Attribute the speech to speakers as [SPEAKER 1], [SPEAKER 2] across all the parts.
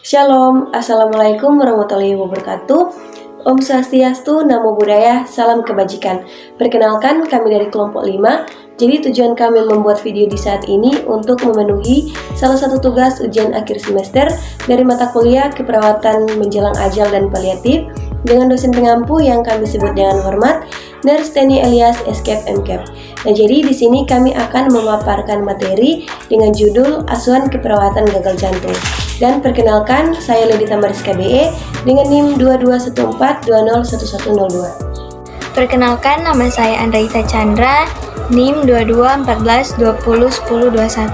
[SPEAKER 1] Shalom, Assalamualaikum warahmatullahi wabarakatuh. Om Swastiastu, Namo Buddhaya, Salam Kebajikan. Perkenalkan, kami dari kelompok 5. Jadi tujuan kami membuat video di saat ini untuk memenuhi salah satu tugas ujian akhir semester dari mata kuliah keperawatan menjelang ajal dan paliatif dengan dosen pengampu yang kami sebut dengan hormat Nurse Teni Elias Escape MCAP. Nah, jadi di sini kami akan memaparkan materi dengan judul Asuhan Keperawatan Gagal Jantung. Dan perkenalkan, saya Ledita Mariska BE dengan NIM 2214201102.
[SPEAKER 2] Perkenalkan, nama saya Andraita Chandra, NIM 2214201021.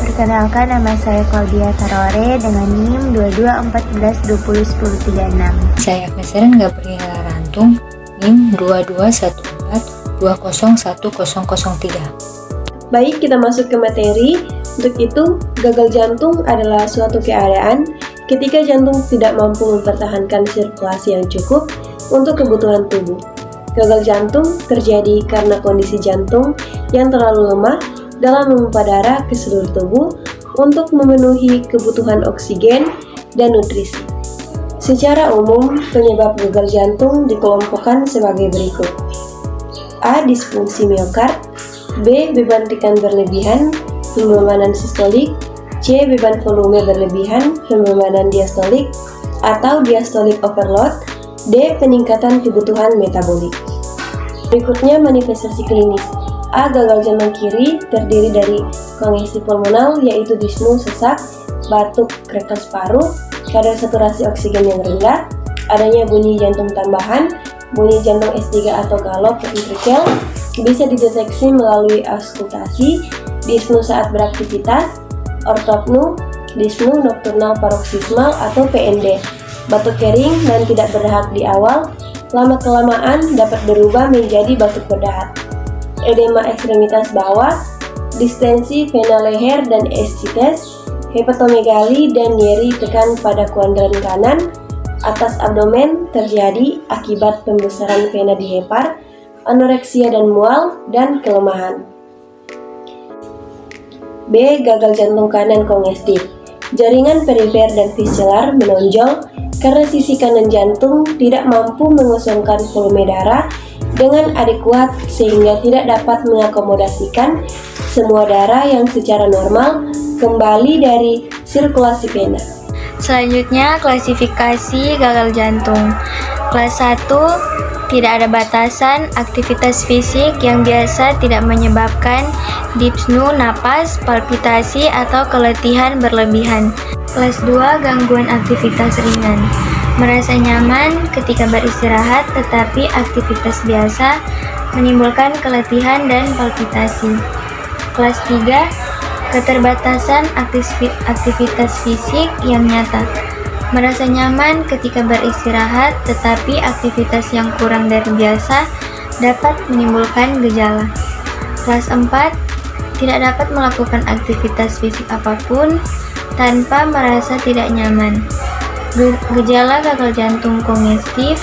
[SPEAKER 3] Perkenalkan, nama saya Claudia Tarore dengan NIM 2214201036.
[SPEAKER 4] Saya Meseren Gabriela Rantung, NIM 2214201003.
[SPEAKER 1] Baik, kita masuk ke materi. Untuk itu, gagal jantung adalah suatu keadaan ketika jantung tidak mampu mempertahankan sirkulasi yang cukup untuk kebutuhan tubuh. Gagal jantung terjadi karena kondisi jantung yang terlalu lemah dalam memompa darah ke seluruh tubuh untuk memenuhi kebutuhan oksigen dan nutrisi. Secara umum, penyebab gagal jantung dikelompokkan sebagai berikut. A. Disfungsi miokard. B. Beban tekan berlebihan, hembumanan sistolik. C. Beban volume berlebihan, hembumanan diastolik atau diastolik overload. D. Peningkatan kebutuhan metabolik. Berikutnya manifestasi klinis. A. Gagal jantung kiri terdiri dari kongesti pulmonal yaitu dyspnea sesak, batuk, krekas paru, kadar saturasi oksigen yang rendah, adanya bunyi jantung tambahan, bunyi jantung S3 atau galop ventrikel, bisa dideteksi melalui auskultasi, dyspnea saat beraktivitas, ortopnu, dyspnea nokturnal paroksismal atau PND, batuk kering dan tidak berdahak di awal, lama-kelamaan dapat berubah menjadi batuk berdahak, edema ekstremitas bawah, distensi vena leher dan ascites, hepatomegali dan nyeri tekan pada kuadran kanan, atas abdomen terjadi akibat pembesaran vena di hepar, anoreksia dan mual, dan kelemahan. B. Gagal jantung kanan kongestif. Jaringan perifer dan visceral menonjol karena sisi kanan jantung tidak mampu mengosongkan volume darah dengan adekuat sehingga tidak dapat mengakomodasikan semua darah yang secara normal kembali dari sirkulasi vena.
[SPEAKER 2] Selanjutnya, klasifikasi gagal jantung. Kelas 1, tidak ada batasan aktivitas fisik yang biasa tidak menyebabkan dyspnea napas, palpitasi, atau keletihan berlebihan. Kelas 2, gangguan aktivitas ringan. Merasa nyaman ketika beristirahat tetapi aktivitas biasa menimbulkan keletihan dan palpitasi. Kelas 3, keterbatasan aktivitas fisik yang nyata. Merasa nyaman ketika beristirahat, tetapi aktivitas yang kurang dari biasa dapat menimbulkan gejala. Kelas 4, tidak dapat melakukan aktivitas fisik apapun tanpa merasa tidak nyaman. Gejala gagal jantung kongestif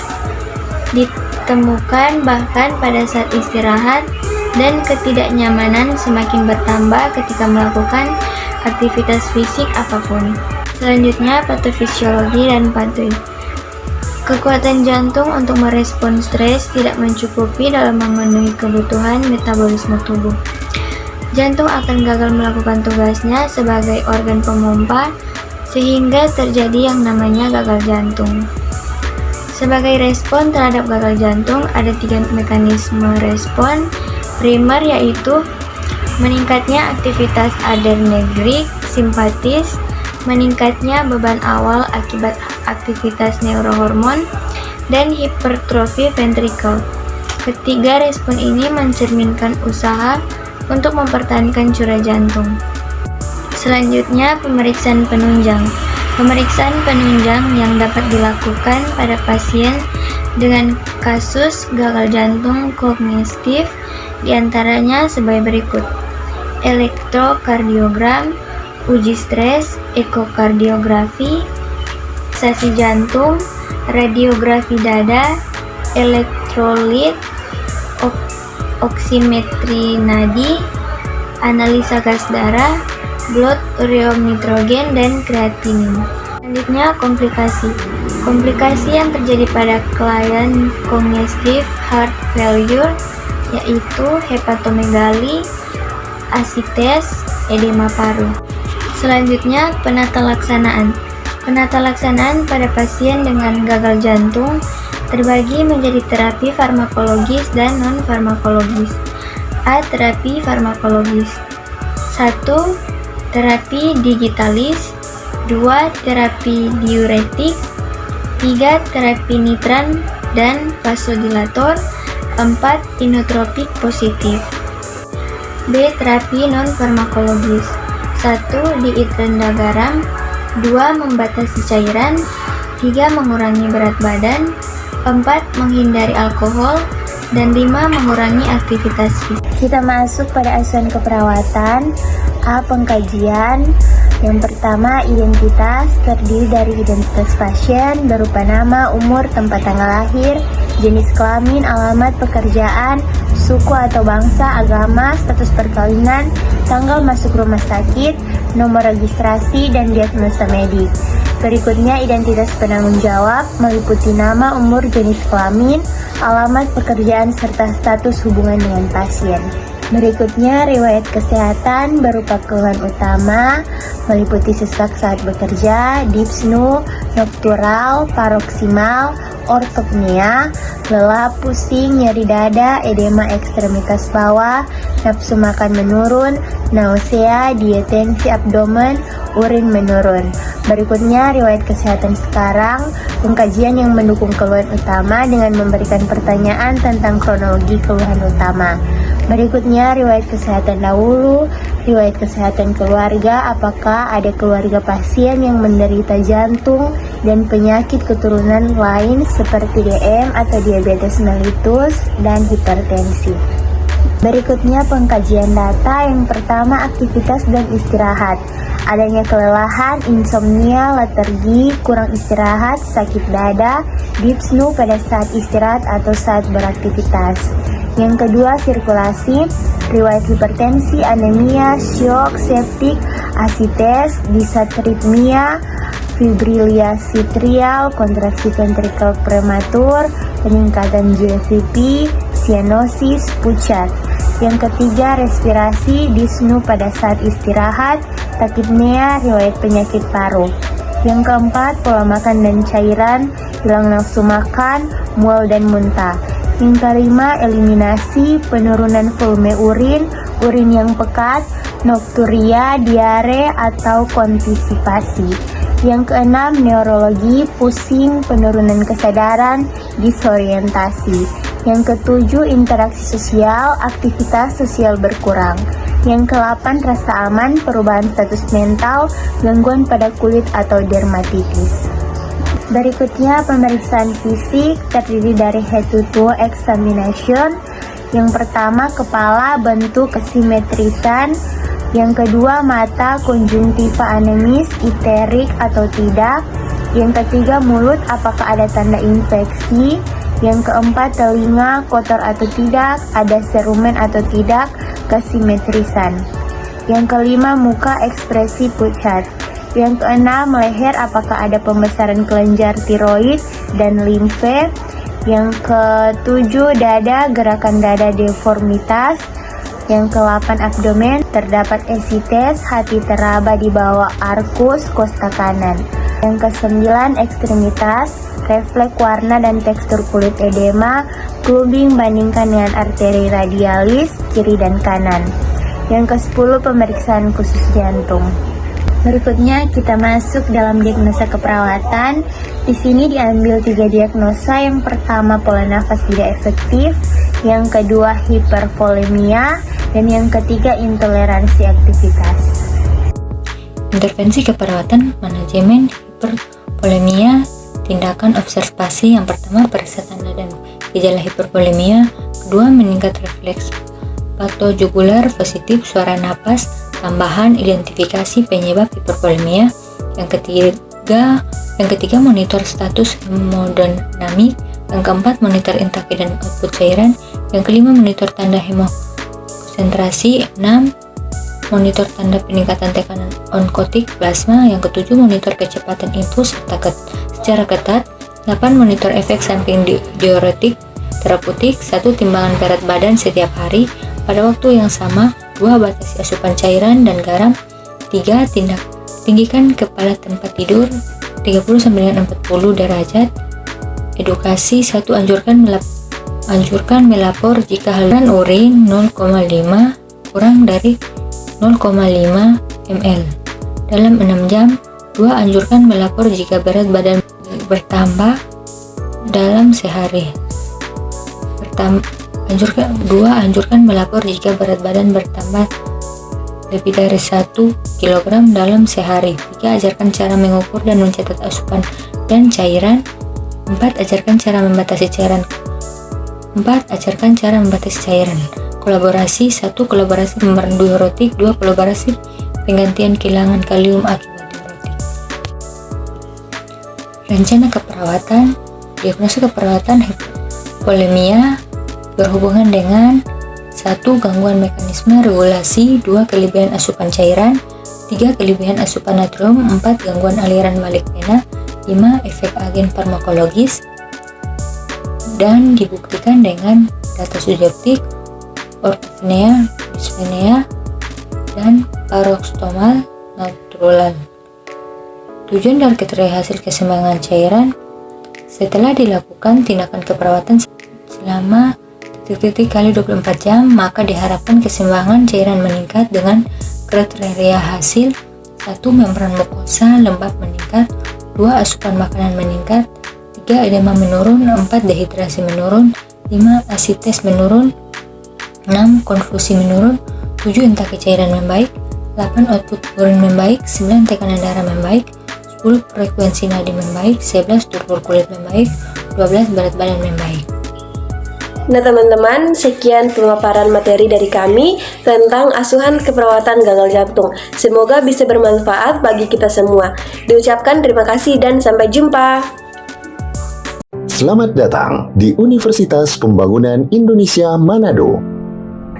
[SPEAKER 2] ditemukan bahkan pada saat istirahat dan ketidaknyamanan semakin bertambah ketika melakukan aktivitas fisik apapun. Selanjutnya, patofisiologi dan patoi. Kekuatan jantung untuk merespon stres tidak mencukupi dalam memenuhi kebutuhan metabolisme tubuh. Jantung akan gagal melakukan tugasnya sebagai organ pemompa sehingga terjadi yang namanya gagal jantung. Sebagai respon terhadap gagal jantung, ada 3 mekanisme respon. Primer yaitu meningkatnya aktivitas adrenergik simpatis, meningkatnya beban awal akibat aktivitas neurohormon, dan hipertrofi ventrikel. Ketiga respon ini mencerminkan usaha untuk mempertahankan curah jantung. Selanjutnya, pemeriksaan penunjang. Pemeriksaan penunjang yang dapat dilakukan pada pasien dengan kasus gagal jantung kongestif diantaranya sebagai berikut: elektrokardiogram, uji stres, ekokardiografi, sasi jantung, radiografi dada, elektrolit, oksimetri nadi, analisa gas darah, blood ureum nitrogen, dan kreatinin. Selanjutnya, komplikasi. Komplikasi yang terjadi pada klien congestive heart failure yaitu hepatomegali, asites, edema paru. Selanjutnya, penata laksanaan. Penata laksanaan pada pasien dengan gagal jantung terbagi menjadi terapi farmakologis dan non-farmakologis. A. Terapi farmakologis. 1. Terapi digitalis. 2. Terapi diuretik. 3. Terapi nitran dan vasodilator. 4. Inotropik positif. B. Terapi non-farmakologis. 1. Diet rendah garam. 2. Membatasi cairan. 3. Mengurangi berat badan. 4. Menghindari alkohol. Dan 5. Mengurangi aktivitas fisik.
[SPEAKER 3] Kita masuk pada asuhan keperawatan. A. Pengkajian. Yang pertama, identitas terdiri dari identitas pasien berupa nama, umur, tempat tanggal lahir, jenis kelamin, alamat pekerjaan, suku atau bangsa, agama, status perkawinan, tanggal masuk rumah sakit, nomor registrasi, dan diagnosa medik. Berikutnya, identitas penanggung jawab meliputi nama, umur, jenis kelamin, alamat pekerjaan, serta status hubungan dengan pasien. Berikutnya, riwayat kesehatan berupa keluhan utama meliputi sesak saat bekerja, dyspnea, noktural, paroksimal, ortopnea, lelah, pusing, nyeri dada, edema ekstremitas bawah, nafsu makan menurun, nausea, diatensi abdomen, urin menurun. Berikutnya, riwayat kesehatan sekarang, pengkajian yang mendukung keluhan utama dengan memberikan pertanyaan tentang kronologi keluhan utama. Berikutnya, riwayat kesehatan dahulu, riwayat kesehatan keluarga, apakah ada keluarga pasien yang menderita jantung dan penyakit keturunan lain seperti DM atau diabetes mellitus dan hipertensi. Berikutnya, pengkajian data. Yang pertama, aktivitas dan istirahat. Adanya kelelahan, insomnia, letargi, kurang istirahat, sakit dada, dyspnea pada saat istirahat atau saat beraktivitas. Yang kedua, sirkulasi, riwayat hipertensi, anemia, syok, septik, asites, disatritmia, fibrilasi trial, kontraksi ventrikel prematur, peningkatan GFP, cyanosis, pucat. Yang ketiga, respirasi, dyspnea pada saat istirahat, takipnea, riwayat penyakit paru. Yang keempat, pola makan dan cairan, hilang nafsu makan, mual dan muntah. Yang kelima, eliminasi, penurunan volume urin, urin yang pekat, nokturia, diare, atau konstipasi. Yang keenam, neurologi, pusing, penurunan kesadaran, disorientasi. Yang ketujuh, interaksi sosial, aktivitas sosial berkurang. Yang ke-8, rasa aman, perubahan status mental, gangguan pada kulit atau dermatitis. Berikutnya, pemeriksaan fisik terdiri dari head to toe examination. Yang pertama, kepala, bentuk kesimetrisan. Yang kedua, mata, konjungtiva anemis, iterik atau tidak. Yang ketiga, mulut, apakah ada tanda infeksi. Yang keempat, telinga, kotor atau tidak, ada serumen atau tidak, kesimetrisan. Yang kelima, muka, ekspresi pucat. Yang keenam, leher, apakah ada pembesaran kelenjar tiroid dan limfe. Yang ketujuh, dada, gerakan dada deformitas. Yang ke-8, abdomen, terdapat esites, hati teraba di bawah arkus kosta kanan. Yang ke-9, ekstremitas, refleks warna dan tekstur kulit edema, clubbing bandingkan dengan arteri radialis, kiri dan kanan. Yang ke-10, pemeriksaan khusus jantung. Berikutnya kita masuk dalam diagnosa keperawatan. Di sini diambil 3 diagnosa. Yang pertama, pola nafas tidak efektif. Yang kedua, hipervolemia. Dan yang ketiga, intoleransi aktivitas.
[SPEAKER 4] Intervensi keperawatan manajemen hipervolemia. Tindakan observasi. Yang pertama, periksa tanda dan gejala hipervolemia. Kedua, meningkat refleks patojugular positif suara napas. Tambahan, identifikasi penyebab hipervolemia. Yang ketiga, monitor status hemodinamik. Yang keempat, monitor intake dan output cairan. Yang kelima, monitor tanda hemokonsentrasi. 6. monitor tanda peningkatan tekanan onkotik plasma. Yang ketujuh, monitor kecepatan impuls secara ketat. 8. Monitor efek samping diuretik terapeutik. 1. Timbangan berat badan setiap hari pada waktu yang sama. 2. Batasi asupan cairan dan garam. 3. Tinggikan kepala tempat tidur 30-40 derajat. Edukasi. 1. Anjurkan melapor jika haluan urin 0,5 kurang dari 0,5 ml dalam 6 jam. 2. Anjurkan melapor jika berat badan bertambah dalam sehari. Anjurkan melapor jika berat badan bertambah lebih dari 1 kg dalam sehari. 3. Ajarkan cara mengukur dan mencatat asupan dan cairan. 4. Ajarkan cara membatasi cairan. Kolaborasi. 1. Kolaborasi pemberian diuretik. 2. Kolaborasi penggantian kehilangan kalium akibat diuretik. Rencana keperawatan. Diagnosa keperawatan hipovolemia berhubungan dengan 1. Gangguan mekanisme regulasi. 2. Kelebihan asupan cairan. 3. Kelebihan asupan natrium. 4. Gangguan aliran balik vena. 5. Efek agen farmakologis dan dibuktikan dengan data subjektif, ortopnea, dyspnea, dan paroxysmal nocturnal. Tujuan dan kriteria hasil keseimbangan cairan. Setelah dilakukan tindakan keperawatan selama kali 24 jam, maka diharapkan keseimbangan cairan meningkat dengan kriteria hasil. 1. Membran mukosa lembab meningkat. 2. Asupan makanan meningkat. 3. Edema menurun. 4. Dehidrasi menurun. 5. asites menurun. 6. Konfusi menurun. 7. Intake cairan membaik. 8. Output urin membaik. 9. Tekanan darah membaik. 10. Frekuensi nadi membaik. 11. Struktur kulit membaik. 12. Berat badan membaik.
[SPEAKER 1] Nah teman-teman, sekian pemaparan materi dari kami tentang asuhan keperawatan gagal jantung. Semoga bisa bermanfaat bagi kita semua. Diucapkan terima kasih dan sampai jumpa.
[SPEAKER 5] Selamat datang di Universitas Pembangunan Indonesia Manado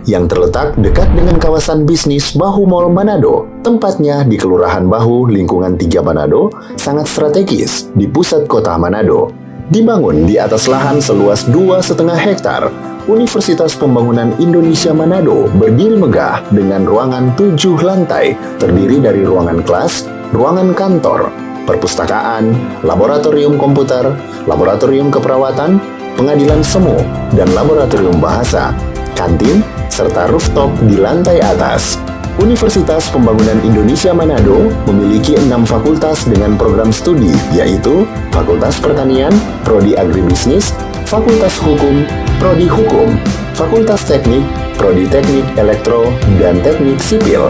[SPEAKER 5] yang terletak dekat dengan kawasan bisnis Bahu Mall Manado. Tempatnya di Kelurahan Bahu, lingkungan 3 Manado, sangat strategis di pusat kota Manado. Dibangun di atas lahan seluas 2,5 hektar, Universitas Pembangunan Indonesia Manado berdiri megah dengan ruangan 7 lantai, terdiri dari ruangan kelas, ruangan kantor, perpustakaan, laboratorium komputer, laboratorium keperawatan, pengadilan semu, dan laboratorium bahasa, kantin, serta rooftop di lantai atas. Universitas Pembangunan Indonesia Manado memiliki 6 fakultas dengan program studi, yaitu Fakultas Pertanian, Prodi Agribisnis, Fakultas Hukum, Prodi Hukum, Fakultas Teknik, Prodi Teknik Elektro dan Teknik Sipil,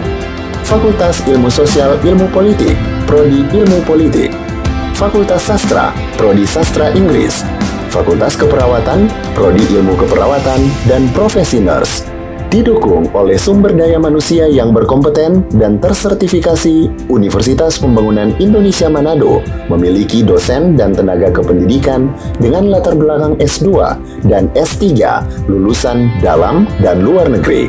[SPEAKER 5] Fakultas Ilmu Sosial Ilmu Politik, Prodi Ilmu Politik, Fakultas Sastra, Prodi Sastra Inggris, Fakultas Keperawatan, Prodi Ilmu Keperawatan, dan Profesi Nurse. Didukung oleh sumber daya manusia yang berkompeten dan tersertifikasi, Universitas Pembangunan Indonesia Manado memiliki dosen dan tenaga kependidikan dengan latar belakang S2 dan S3 lulusan dalam dan luar negeri.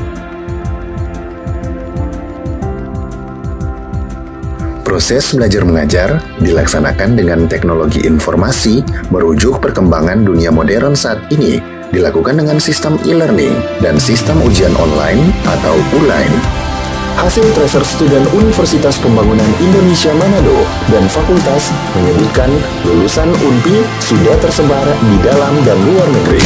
[SPEAKER 5] Proses belajar mengajar dilaksanakan dengan teknologi informasi merujuk perkembangan dunia modern saat ini, dilakukan dengan sistem e-learning dan sistem ujian online atau ULAIN. Hasil tracer student Universitas Pembangunan Indonesia Manado dan fakultas menyebutkan lulusan UNPI sudah tersebar di dalam dan luar negeri.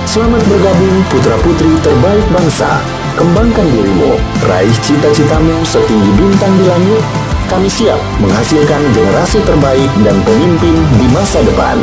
[SPEAKER 5] Selamat bergabung putra-putri terbaik bangsa. Kembangkan dirimu, raih cita-citamu setinggi bintang di langit. Kami siap menghasilkan generasi terbaik dan pemimpin di masa depan.